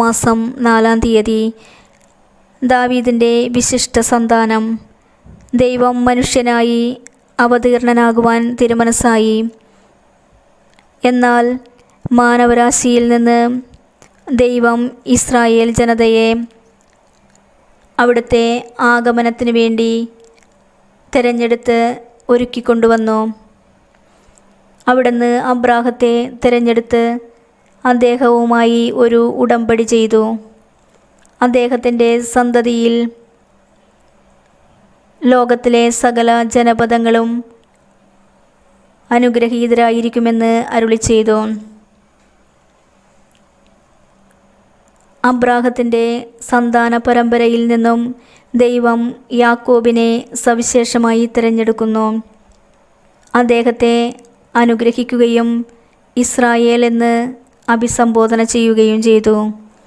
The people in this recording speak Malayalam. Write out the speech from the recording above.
മാസം 4-ാം തീയതി ദാവീദിൻ്റെ വിശിഷ്ട സന്താനം ദൈവം മനുഷ്യനായി അവതീർണനാകുവാൻ തിരുമനസ്സായി. എന്നാൽ മാനവരാശിയിൽ നിന്ന് ദൈവം ഇസ്രായേൽ ജനതയെ അവിടുത്തെ ആഗമനത്തിനു വേണ്ടി തിരഞ്ഞെടുത്ത് ഒരുക്കിക്കൊണ്ടുവന്നു. അവിടുന്ന് അബ്രാഹത്തെ തിരഞ്ഞെടുത്ത് അദ്ദേഹവുമായി ഒരു ഉടമ്പടി ചെയ്തു. അദ്ദേഹത്തിൻ്റെ സന്തതിയിൽ ലോകത്തിലെ സകല ജനപദങ്ങളും അനുഗ്രഹീതരായിരിക്കുമെന്ന് അരുളിച്ചെയ്തു. അബ്രാഹത്തിൻ്റെ സന്താന പരമ്പരയിൽ നിന്നും ദൈവം യാക്കോബിനെ സവിശേഷമായി തിരഞ്ഞെടുക്കുന്നു. അദ്ദേഹത്തെ അനുഗ്രഹിക്കുകയും ഇസ്രായേൽ എന്ന് അഭിസംബോധന ചെയ്യുകയും ചെയ്തു.